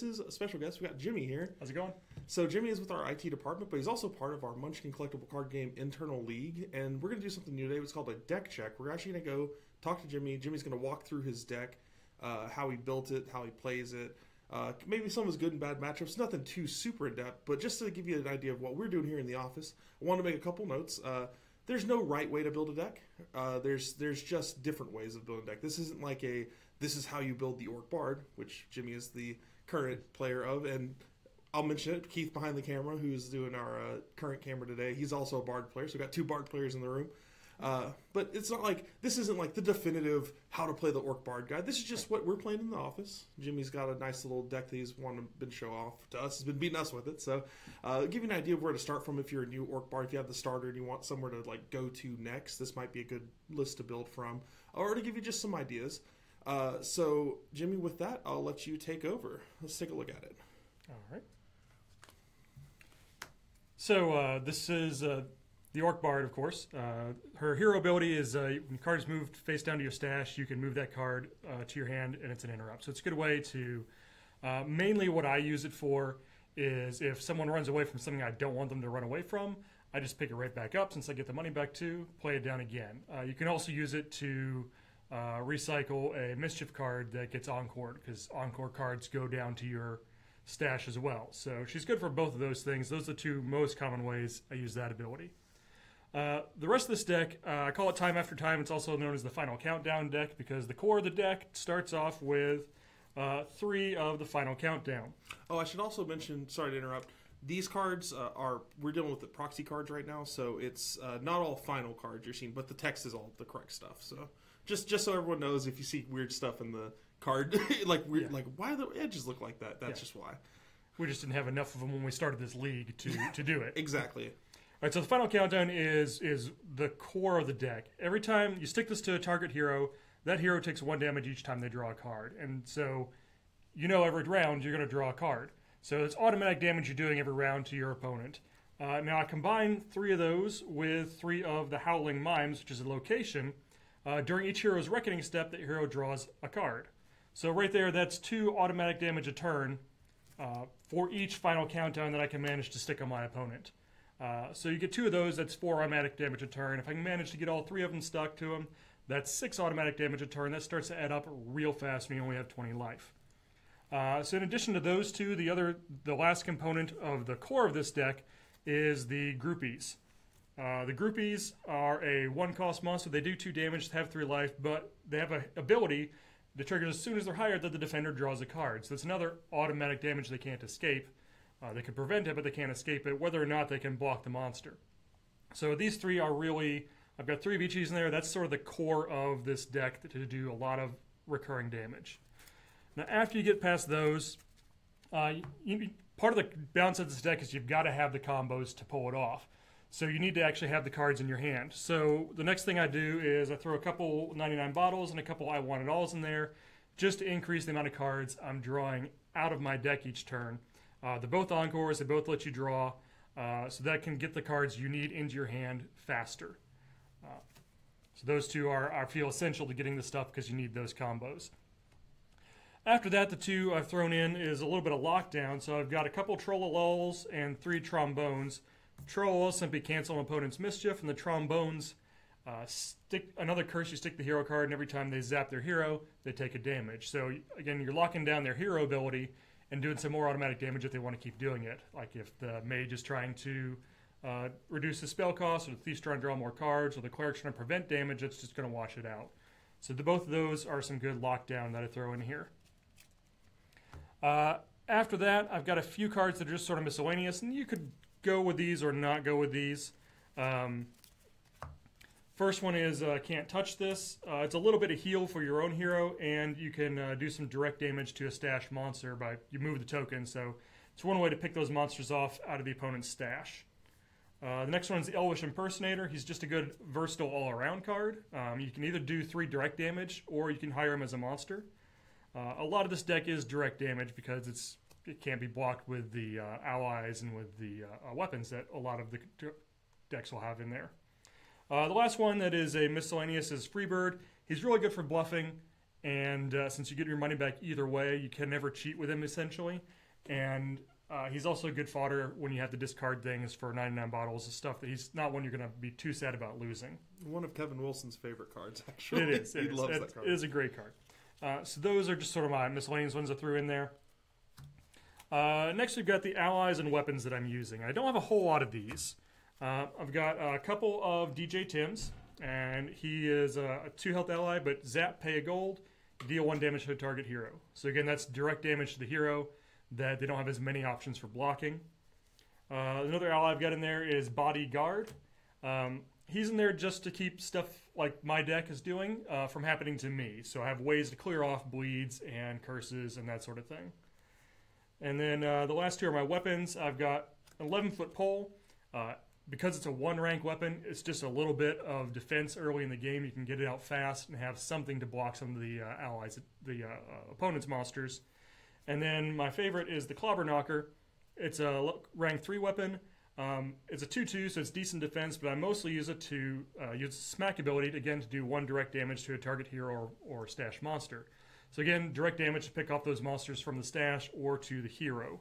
is a special guest. We got Jimmie here. How's it going? So Jimmie is with our IT department, but he's also part of our Munchkin collectible card game internal league, and we're going to do something new today. It's called a deck check. We're actually going to go talk to Jimmie. Jimmie's going to walk through his deck, how he built it, how he plays it, maybe some of his good and bad matchups. Nothing too super in-depth, but just to give you an idea of what we're doing here in the office, I want to make a couple notes. There's no right way to build a deck. There's just different ways of building a deck. This isn't like this is how you build the Orc Bard, which Jimmie is the current player of, and I'll mention it, Keith behind the camera, who's doing our current camera today. He's also a Bard player, so we've got two Bard players in the room. But it's not like, this isn't like the definitive how to play the Orc Bard guide. This is just what we're playing in the office. Jimmie's got a nice little deck that he's been show off to us. He's been beating us with it. So give you an idea of where to start from if you're a new Orc Bard. If you have the starter and you want somewhere to like go to next, this might be a good list to build from. Or to give you just some ideas. So Jimmie, with that, I'll let you take over. Let's take a look at it. All right. So this is the Orc Bard, of course. Her hero ability is when the card is moved face down to your stash, you can move that card to your hand, and it's an interrupt. So it's a good way to, mainly what I use it for is if someone runs away from something I don't want them to run away from, I just pick it right back up since I get the money back too, play it down again. You can also use it to recycle a mischief card that gets encored, because encore cards go down to your stash as well. So she's good for both of those things. Those are the two most common ways I use that ability. The rest of this deck, I call it Time After Time. It's also known as the Final Countdown deck because the core of the deck starts off with 3 of the Final Countdown. Oh, I should also mention, sorry to interrupt, these cards we're dealing with the proxy cards right now, so it's not all final cards you're seeing, but the text is all the correct stuff. So just so everyone knows, if you see weird stuff in the card, like why do the edges look like that? That's just why. We just didn't have enough of them when we started this league to do it. Exactly. All right, so the Final Countdown is the core of the deck. Every time you stick this to a target hero, that hero takes 1 damage each time they draw a card. And so, every round you're going to draw a card. So it's automatic damage you're doing every round to your opponent. Now I combine 3 of those with 3 of the Howling Mimes, which is a location. During each hero's reckoning step, the hero draws a card. So right there, that's 2 automatic damage a turn for each Final Countdown that I can manage to stick on my opponent. So you get 2 of those, that's 4 automatic damage a turn. If I can manage to get all 3 of them stuck to them, that's 6 automatic damage a turn. That starts to add up real fast when you only have 20 life. So in addition to those 2, the last component of the core of this deck is the Groupies. The Groupies are a 1-cost monster. They do 2 damage, have 3 life, but they have an ability that triggers as soon as they're hired that the defender draws a card. So it's another automatic damage they can't escape. They can prevent it, but they can't escape it, whether or not they can block the monster. So these 3 are really, I've got 3 of each in there. That's sort of the core of this deck to do a lot of recurring damage. Now, after you get past those, part of the balance of this deck is you've got to have the combos to pull it off. So you need to actually have the cards in your hand. So the next thing I do is I throw a couple 99 bottles and a couple I Want It Alls in there just to increase the amount of cards I'm drawing out of my deck each turn. They're both encores. They both let you draw, so that can get the cards you need into your hand faster. So those 2 I feel essential to getting the stuff because you need those combos. After that, the 2 I've thrown in is a little bit of lockdown. So I've got a couple Trollololls and 3 Trombones. Trollololls simply cancel an opponent's mischief, and the Trombones stick another curse. You stick the hero card, and every time they zap their hero, they take a damage. So again, you're locking down their hero ability and doing some more automatic damage if they want to keep doing it. Like if the mage is trying to reduce the spell cost, or the thief's trying to draw more cards, or the cleric's trying to prevent damage, it's just going to wash it out. So both of those are some good lockdown that I throw in here. After that, I've got a few cards that are just sort of miscellaneous, and you could go with these or not go with these. First one is Can't Touch This. It's a little bit of heal for your own hero, and you can do some direct damage to a stash monster by you move the token. So it's one way to pick those monsters off out of the opponent's stash. The next one is the Elvish Impersonator. He's just a good versatile all-around card. You can either do 3 direct damage, or you can hire him as a monster. A lot of this deck is direct damage because it can't be blocked with the allies and with the weapons that a lot of the decks will have in there. The last one that is a miscellaneous is Freebird. He's really good for bluffing, And since you get your money back either way, you can never cheat with him, essentially. And he's also good fodder when you have to discard things for 99 bottles of stuff that he's not one you're going to be too sad about losing. One of Kevin Wilson's favorite cards, actually. It is. He loves that card. It is a great card. So those are just sort of my miscellaneous ones I threw in there. Next, we've got the allies and weapons that I'm using. I don't have a whole lot of these. I've got a couple of DJ Tims, and he is a 2 health ally, but zap, pay a gold, deal 1 damage to a target hero. So again, that's direct damage to the hero that they don't have as many options for blocking. Another ally I've got in there is Bodyguard. He's in there just to keep stuff like my deck is doing from happening to me. So I have ways to clear off bleeds and curses and that sort of thing. And then the last 2 are my weapons. I've got an 11-foot pole. Because it's a 1-rank weapon, it's just a little bit of defense early in the game. You can get it out fast and have something to block some of the allies, the opponent's monsters. And then my favorite is the Clobber Knocker. It's a rank 3 weapon. It's a 2/2, so it's decent defense, but I mostly use it to use the smack ability, to do 1 direct damage to a target hero or stash monster. So again, direct damage to pick off those monsters from the stash or to the hero.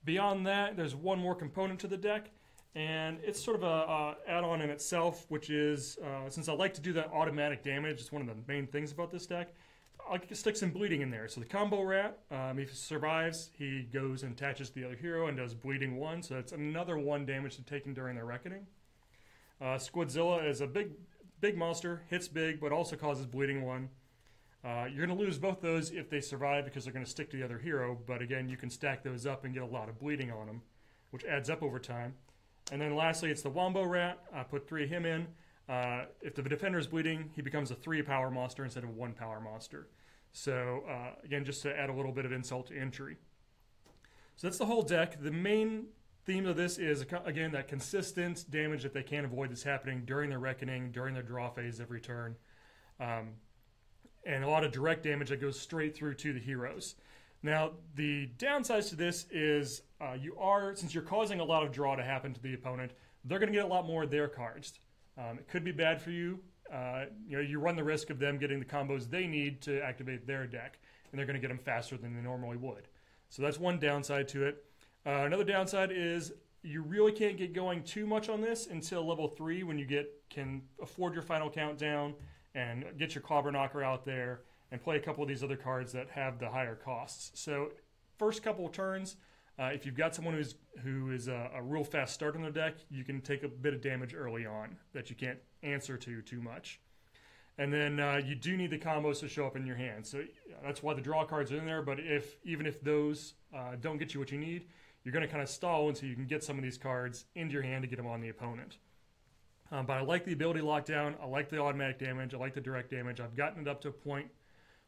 Beyond that, there's one more component to the deck, and it's sort of a add-on in itself, which is, since I like to do that automatic damage, it's one of the main things about this deck, I like to stick some bleeding in there. So the combo rat, if he survives, he goes and attaches to the other hero and does bleeding 1, so that's another 1 damage to taken during the reckoning. Squadzilla is a big monster, hits big, but also causes bleeding 1. You're going to lose both those if they survive because they're going to stick to the other hero, but again, you can stack those up and get a lot of bleeding on them, which adds up over time. And then lastly, it's the Wombo Rat. I put 3 of him in. If the defender is bleeding, he becomes a 3 power monster instead of a 1 power monster. So again, just to add a little bit of insult to injury. So that's the whole deck. The main theme of this is, again, that consistent damage that they can't avoid that's happening during the reckoning, during their draw phase every turn. And a lot of direct damage that goes straight through to the heroes. Now, the downsides to this is since you're causing a lot of draw to happen to the opponent, they're going to get a lot more of their cards. It could be bad for you. You run the risk of them getting the combos they need to activate their deck, and they're going to get them faster than they normally would. So that's one downside to it. Another downside is you really can't get going too much on this until level 3 when you can afford your final countdown and get your Clobber Knocker out there and play a couple of these other cards that have the higher costs. So first couple of turns, if you've got someone who is a real fast start on their deck, you can take a bit of damage early on that you can't answer to too much. And then you do need the combos to show up in your hand. So that's why the draw cards are in there, but even if those don't get you what you need, you're going to kind of stall until you can get some of these cards into your hand to get them on the opponent. But I like the ability lockdown. I like the automatic damage. I like the direct damage. I've gotten it up to a point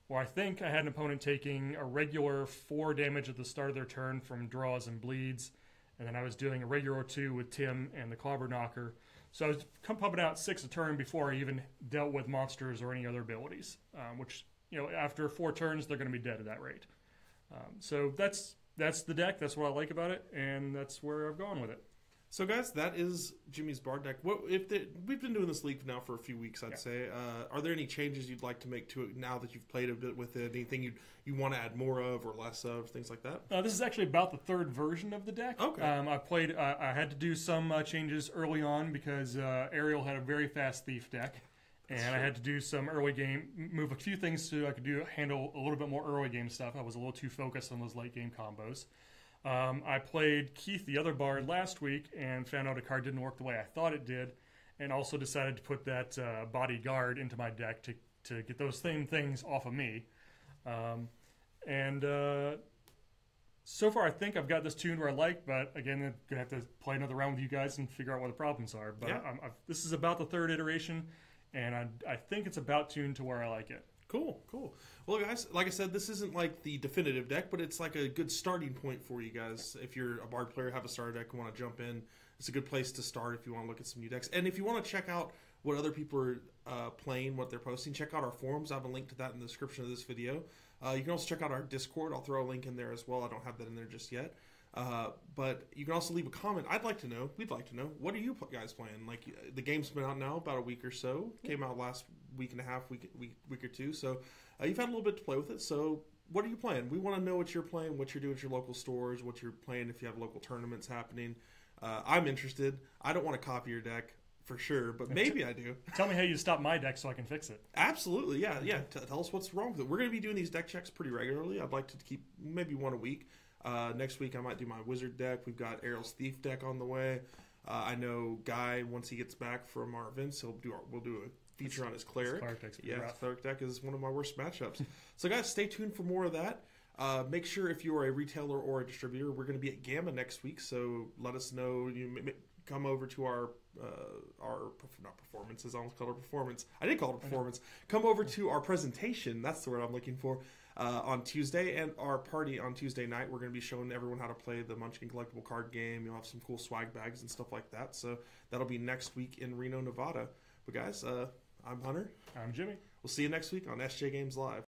where I think I had an opponent taking a regular 4 damage at the start of their turn from draws and bleeds. And then I was doing a regular 2 with Tim and the Clobber Knocker. So I was pumping out 6 a turn before I even dealt with monsters or any other abilities. Which, after 4 turns, they're going to be dead at that rate. So that's the deck. That's what I like about it. And that's where I've gone with it. So, guys, that is Jimmie's Bard deck. We've been doing this league now for a few weeks, I'd say. Are there any changes you'd like to make to it now that you've played a bit with it? Anything you want to add more of or less of, things like that? This is actually about the 3rd version of the deck. Okay. I had to do some changes early on because Ariel had a very fast Thief deck. And I had to do some early game, move a few things so I could handle a little bit more early game stuff. I was a little too focused on those late game combos. I played Keith, the other Bard, last week and found out a card didn't work the way I thought it did, and also decided to put that Bodyguard into my deck to get those same things off of me. So far I think I've got this tuned where I like, but again, I'm going to have to play another round with you guys and figure out what the problems are. But yeah. This is about the 3rd iteration, and I think it's about tuned to where I like it. Cool. Well, guys, like I said, this isn't like the definitive deck, but it's like a good starting point for you guys. If you're a Bard player, have a starter deck, and want to jump in, it's a good place to start if you want to look at some new decks. And if you want to check out what other people are playing, what they're posting, check out our forums. I have a link to that in the description of this video. You can also check out our Discord. I'll throw a link in there as well. I don't have that in there just yet. But you can also leave a comment. We'd like to know, what are you guys playing? Like, the game's been out now about a week or so. Came out last week and a half, week or two. So you've had a little bit to play with it. So what are you playing? We want to know what you're playing, what you're doing at your local stores, what you're playing if you have local tournaments happening. I'm interested. I don't want to copy your deck for sure, but maybe I do. Tell me how you stop my deck so I can fix it. Absolutely, yeah. Tell us what's wrong with it. We're going to be doing these deck checks pretty regularly. I'd like to keep maybe one a week. Next week I might do my wizard deck. We've got Ariel's Thief deck on the way. I know Guy, once he gets back from our events, we'll do a feature on his cleric. Cleric deck is one of my worst matchups. So guys, stay tuned for more of that. Make sure if you are a retailer or a distributor, we're going to be at Gamma next week. So let us know. You come over to our not performances. I almost called it a performance. I did call it a performance. Come over to our presentation. That's the word I'm looking for. On Tuesday, and our party on Tuesday night, we're going to be showing everyone how to play the Munchkin collectible card game. You'll have some cool swag bags and stuff like that. So that'll be next week in Reno, Nevada. But guys, I'm Hunter. I'm Jimmie. We'll see you next week on SJ Games Live.